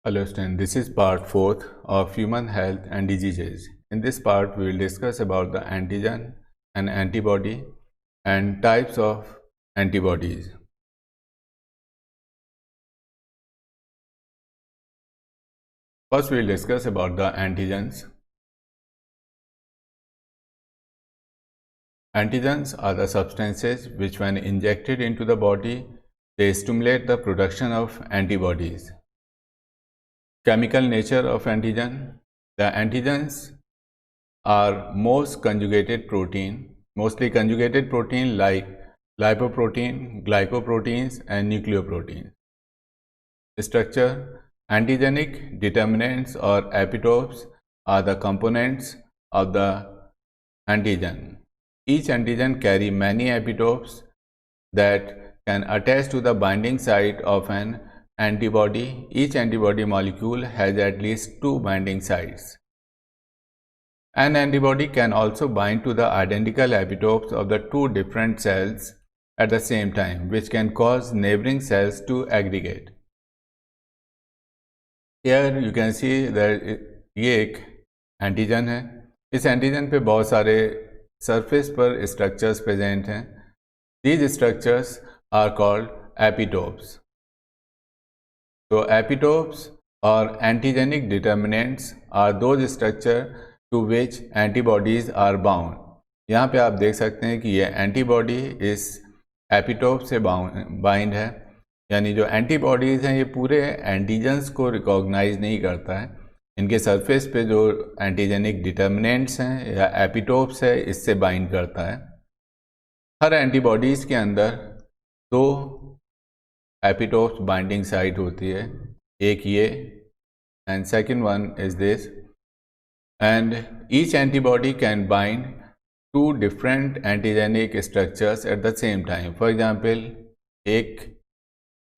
Hello students, this is part 4th of human health and diseases. In this part, we will discuss about the antigen and antibody and types of antibodies. First, we will discuss about the antigens. Antigens are the substances which, when injected into the body, they stimulate the production of antibodies. Chemical nature of antigen. The antigens are mostly conjugated protein like lipoprotein, glycoproteins and nucleoproteins. Structure. Antigenic determinants or epitopes are the components of the antigen. Each antigen carry many epitopes that can attach to the binding site of an antibody. Each antibody molecule has at least 2 binding sites. An antibody can also bind to the identical epitopes of the 2 different cells at the same time, which can cause neighboring cells to aggregate. Here you can see that ये एक antigen है. इस antigen पे बहुत सारे surface पर structures present हैं. These structures are called epitopes. So epitopes or antigenic determinants are those structures to which antibodies are bound. यहाँ पे आप देख सकते हैं कि ये एंटीबॉडी इस एपिटोप से बाइंड है. यानी जो एंटीबॉडीज़ हैं ये पूरे एंटीजन्स को रिकॉग्नाइज नहीं करता है. इनके सरफेस पे जो एंटीजेनिक डिटर्मिनेंट्स हैं या एपिटोप्स है इससे बाइंड करता है. हर एंटीबॉडीज़ के अंदर 2 एपिटोप्स बाइंडिंग साइट होती है. एक ये and second one is this. And each antibody can bind 2 different antigenic structures at the same time. For example एक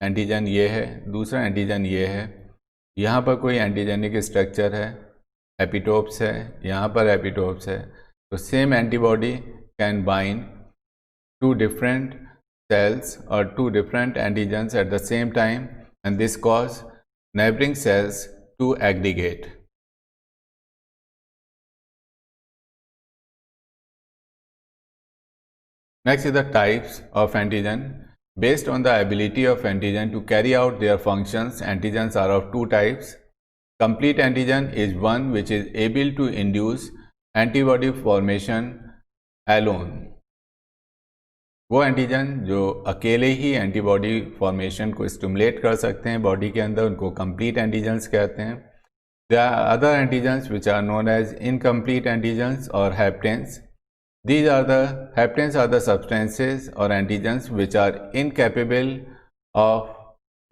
एंटीजन ये है, दूसरा एंटीजन ये है. यहाँ पर कोई एंटीजेनिक स्ट्रक्चर है, एपिटोप्स है, यहाँ पर एपिटोप्स है. तो same antibody can bind 2 different cells or 2 different antigens at the same time, and this cause neighboring cells to aggregate. Next is the types of antigen. Based on the ability of antigen to carry out their functions, antigens are of 2 types. Complete antigen is one which is able to induce antibody formation alone. वो antigen जो अकेले ही antibody formation को stimulate कर सकते हैं body के अंदर, उनको कंप्लीट एंटीजन्स कहते हैं. There are other antigens which are known as incomplete antigens और haptens. These are the haptens are the substances or antigens which are incapable of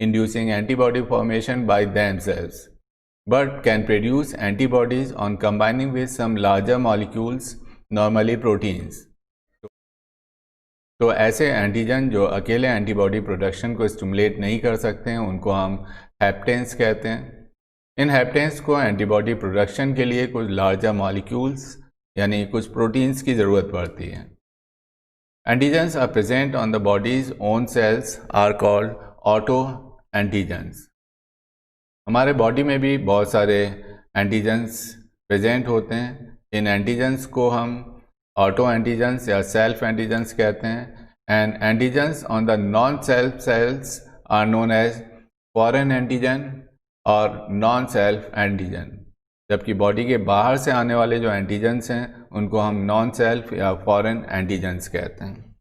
inducing antibody formation by themselves, but can produce antibodies on combining with some larger molecules, normally proteins. तो ऐसे antigen जो अकेले antibody production को stimulate नहीं कर सकते हैं उनको हम हैप्टेंस कहते हैं. इन हैप्टेंस को एंटीबॉडी प्रोडक्शन के लिए कुछ लार्जर मॉलिक्यूल्स यानी कुछ प्रोटीन्स की ज़रूरत पड़ती है. Antigens are present on the body's own cells are called auto antigens. हमारे बॉडी में भी बहुत सारे एंटीजन्स प्रेजेंट होते हैं. इन एंटीजन्स को हम ऑटो एंटीजन्स या सेल्फ एंटीजन्स कहते हैं. And antigens on the non self cells are known as foreign antigen और नॉन सेल्फ एंटीजन. जबकि बॉडी के बाहर से आने वाले जो एंटीजन्स हैं उनको हम नॉन सेल्फ या फॉरेन एंटीजन्स कहते हैं.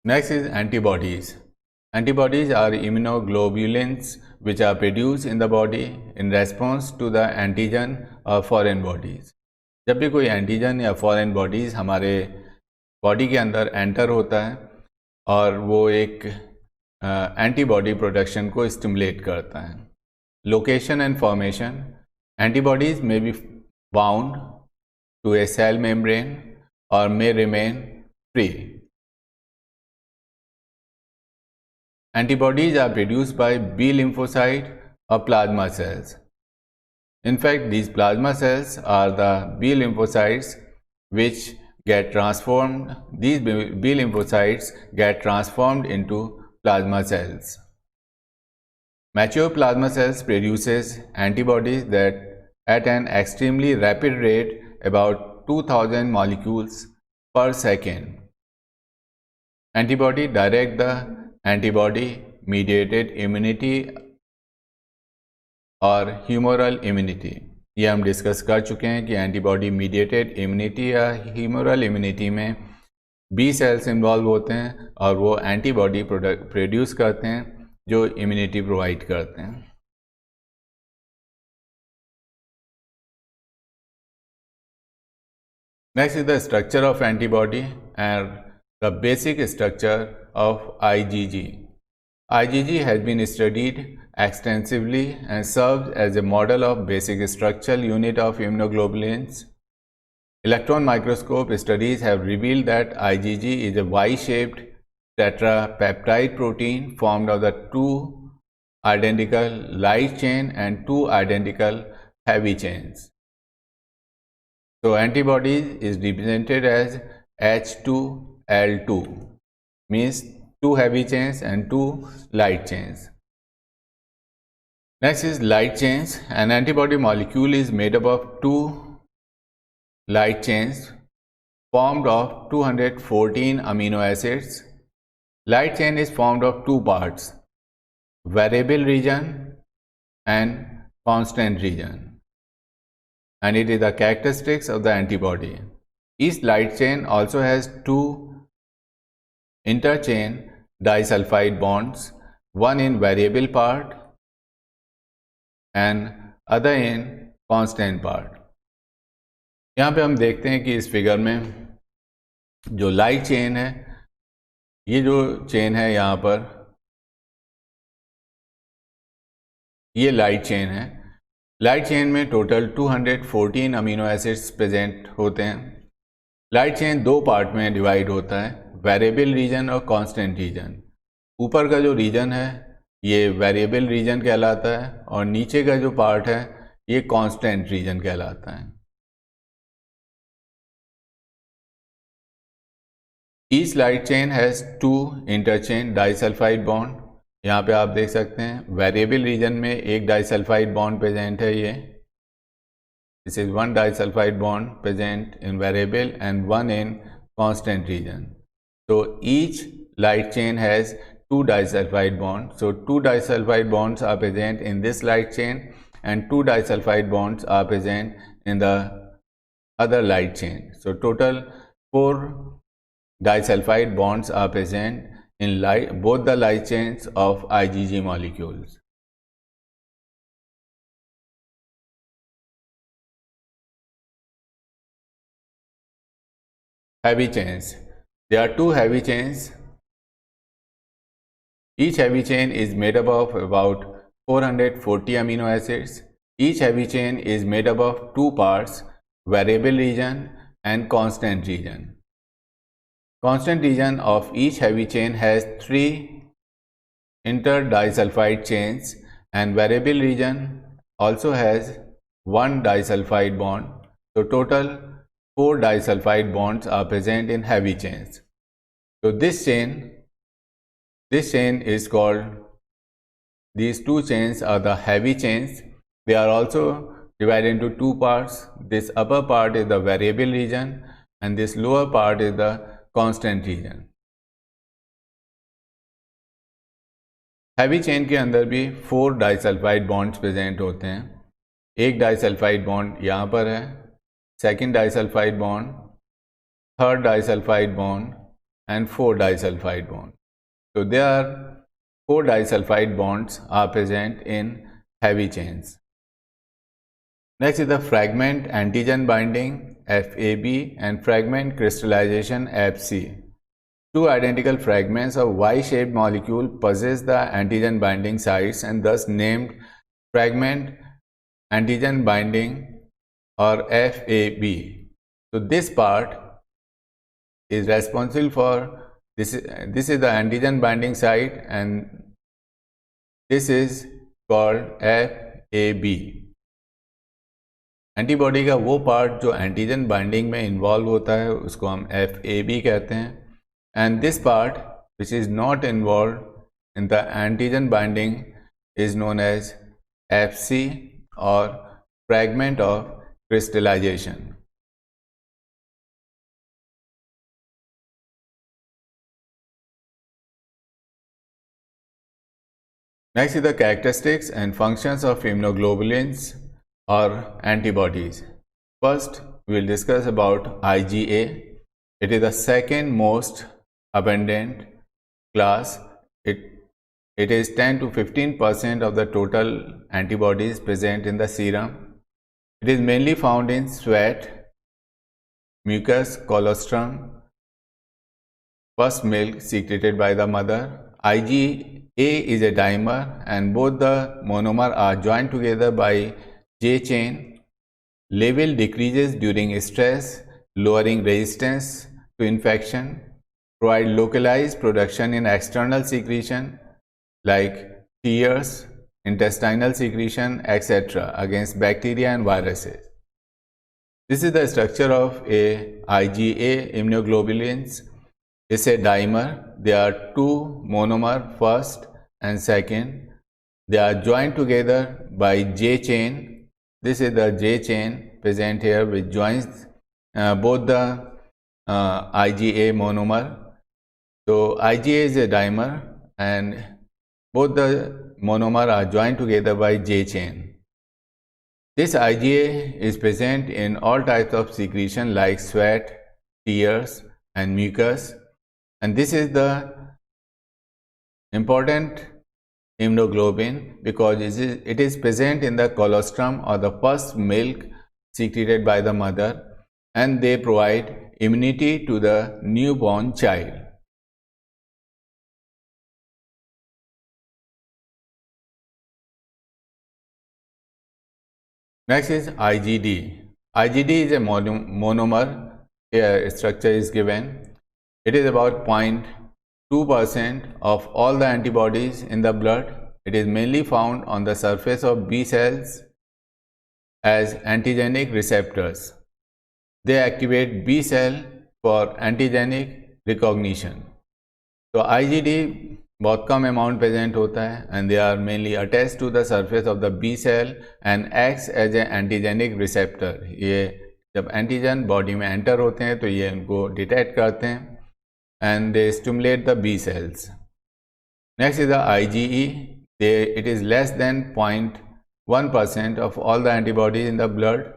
Next is antibodies. Antibodies are immunoglobulins which are produced in the body in response to the antigen or foreign bodies. जब भी कोई एंटीजन या फॉरेन बॉडीज़ हमारे बॉडी के अंदर एंटर होता है और वो एक एंटीबॉडी प्रोडक्शन को स्टिमुलेट करता है. Location and formation. Antibodies may be bound to a cell membrane और may remain free. Antibodies are produced by B lymphocyte or plasma cells. In fact, these plasma cells are the B lymphocytes which get transformed. These B lymphocytes get transformed into plasma cells. Mature plasma cells produces antibodies that at an extremely rapid rate, about 2000 molecules per second. Antibody direct the antibody mediated immunity और humoral immunity, ये हम discuss कर चुके हैं कि antibody mediated immunity या humoral immunity में B sales involve होते हैं और वो एंटीबॉडी प्रोड्यूस करते हैं जो इम्यूनिटी प्रोवाइड करते हैं. Next is the structure of antibody and the basic structure of IgG. IgG has been studied extensively and serves as a model of basic structural unit of immunoglobulins. Electron microscope studies have revealed that IgG is a Y-shaped tetrapeptide protein formed of the two identical light chain and two identical heavy chains. So antibody is represented as H2L2, means two heavy chains and two light chains. Next is light chains. An antibody molecule is made up of two light chains formed of 214 amino acids. Light chain is formed of two parts, variable region and constant region, and it is the characteristics of the antibody. Each light chain also has two interchain disulfide bonds, one in variable part and other in constant part. यहाँ पे हम देखते हैं कि इस figure में जो light chain है, ये जो चेन है यहाँ पर, ये लाइट चेन है. लाइट चेन में टोटल 214 अमीनो एसिड्स प्रेजेंट होते हैं. लाइट चेन दो पार्ट में डिवाइड होता है, वेरिएबल रीजन और कांस्टेंट रीजन. ऊपर का जो रीजन है ये वेरिएबल रीजन कहलाता है और नीचे का जो पार्ट है ये कांस्टेंट रीजन कहलाता है. Each light chain has two interchain disulphide bond. यहाँ पे आप देख सकते हैं वेरिएबल रीजन में एक डाइसल्फाइड बॉन्ड प्रेजेंट है. ये this is one disulphide bond present in variable and one in constant region. So each light chain has two disulfide bonds. So two disulfide bonds are present in this light chain and two disulfide bonds are present in the other light chain. So total 4 disulfide bonds are present in both the light chains of IgG molecules. Heavy chains. There are two heavy chains. Each heavy chain is made up of about 440 amino acids. Each heavy chain is made up of two parts, variable region and constant region. Constant region of each heavy chain has 3 interdisulfide chains and variable region also has 1 disulfide bond. So total 4 disulfide bonds are present in heavy chains. So this chain is called, these two chains are the heavy chains. They are also divided into two parts. This upper part is the variable region and this lower part is the constant region. Heavy chain के अंदर भी 4 disulphide bonds present होते हैं. एक disulphide bond यहाँ पर है, second disulphide bond, third disulphide bond and 4 disulfide bonds. So there are 4 disulfide bonds are present in heavy chains. Next is the fragment antigen binding FAB and fragment crystallization FC. Two identical fragments of Y-shaped molecule possess the antigen binding sites and thus named fragment antigen binding or FAB. So this part is responsible for this is the antigen binding site and this is called FAB. Antibody का वो part जो antigen binding में involve होता है उसको हम FAB कहते हैं, and this part which is not involve in the antigen binding is known as Fc or fragment of crystallization. Next is the characteristics and functions of immunoglobulins or antibodies. First, we will discuss about IgA. It is the second most abundant class. It is 10 to 15% of the total antibodies present in the serum. It is mainly found in sweat, mucus, colostrum, first milk secreted by the mother. IgA is a dimer and both the monomer are joined together by J chain. Level decreases during stress, lowering resistance to infection, provide localized production in external secretion like tears, intestinal secretion, etc. against bacteria and viruses. This is the structure of a IgA immunoglobulins. It's a dimer. There are two monomer, first and second. They are joined together by J chain. This is the J chain present here, which joins both the IgA monomer. So IgA is a dimer and both the monomer are joined together by J chain. This IgA is present in all types of secretion like sweat, tears and mucus, and this is the important immunoglobulin because it is present in the colostrum or the first milk secreted by the mother, and they provide immunity to the newborn child. Next is IgD. IgD is a monomer. Here structure is given. It is about 0.2% of all the antibodies in the blood. It is mainly found on the surface of B cells as antigenic receptors. They activate B cell for antigenic recognition. So IgD बहुत कम amount present होता है and they are mainly attached to the surface of the B cell and acts as a antigenic receptor. ये जब antigen body में enter होते हैं तो ये उनको डिटेक्ट करते हैं and they stimulate the B cells. Next is the IgE. It is less than 0.1% of all the antibodies in the blood.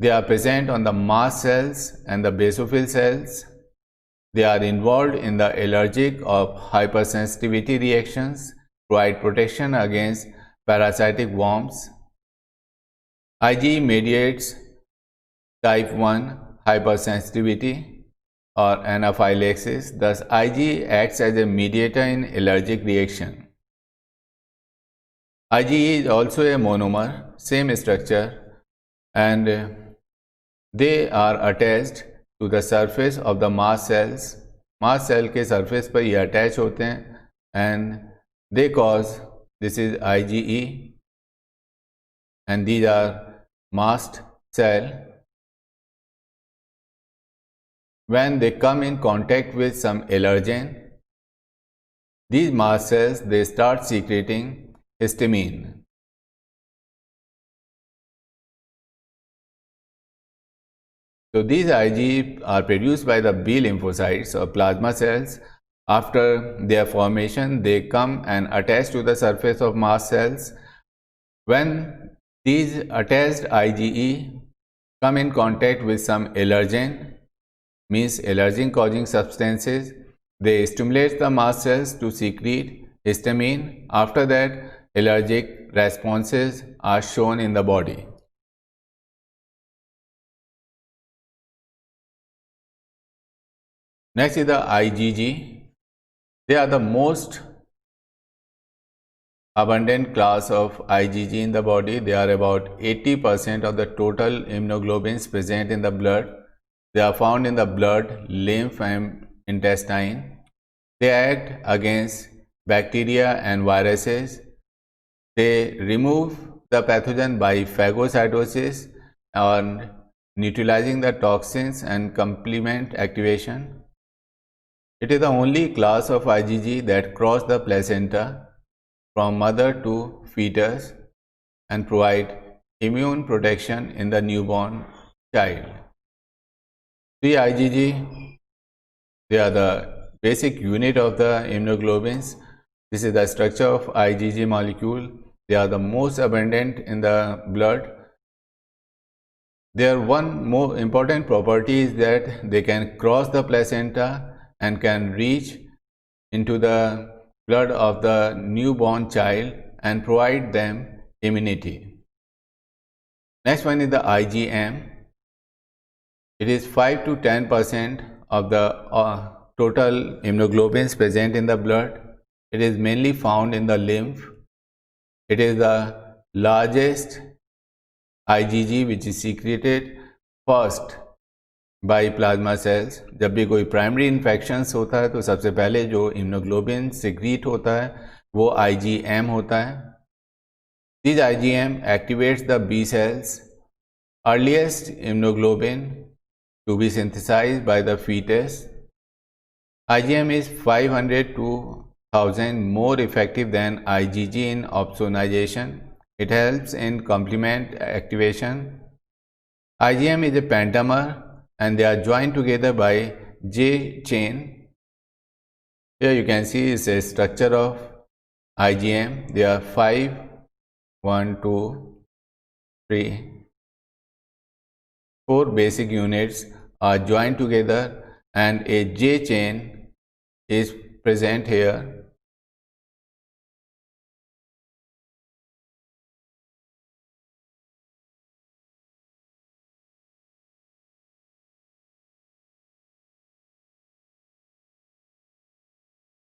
They are present on the mast cells and the basophil cells. They are involved in the allergic or hypersensitivity reactions, provide protection against parasitic worms. IgE mediates type 1 hypersensitivity or anaphylaxis. Thus, IgE acts as a mediator in allergic reaction. IgE is also a monomer, same structure, and they are attached to the surface of the mast cells. Mast cell के surface पर ये attach होते हैं and they cause, this is IgE and these are mast cell. When they come in contact with some allergen, these mast cells, they start secreting histamine. So these IgE are produced by the B lymphocytes or plasma cells. After their formation, they come and attach to the surface of mast cells. When these attached IgE come in contact with some allergen, means allergen causing substances, they stimulate the mast cells to secrete histamine. After that, allergic responses are shown in the body. Next is the IgG. They are the most abundant class of IgG in the body. They are about 80% of the total immunoglobulins present in the blood. They are found in the blood, lymph and intestine. They act against bacteria and viruses. They remove the pathogen by phagocytosis and neutralizing the toxins and complement activation. It is the only class of IgG that cross the placenta from mother to fetus and provide immune protection in the newborn child. The IgG, they are the basic unit of the immunoglobulins. This is the structure of IgG molecule. They are the most abundant in the blood. Their one more important property is that they can cross the placenta and can reach into the blood of the newborn child and provide them immunity. Next one is the IgM. It is 5 to 10% of the total immunoglobulins present in the blood. It is mainly found in the lymph. It is the largest IgG which is secreted first by plasma cells. जब भी कोई primary infections होता है तो सबसे पहले जो immunoglobulin secrete होता है वो IgM होता है. This IgM activates the B cells. Earliest immunoglobulin to be synthesized by the fetus. IgM is 500 to 1000 more effective than IgG in opsonization. It helps in complement activation. IgM is a pentamer and they are joined together by J chain. Here you can see is a structure of IgM. There are 5, 1, 2, 3, 4 basic units are joined together and a J chain is present here.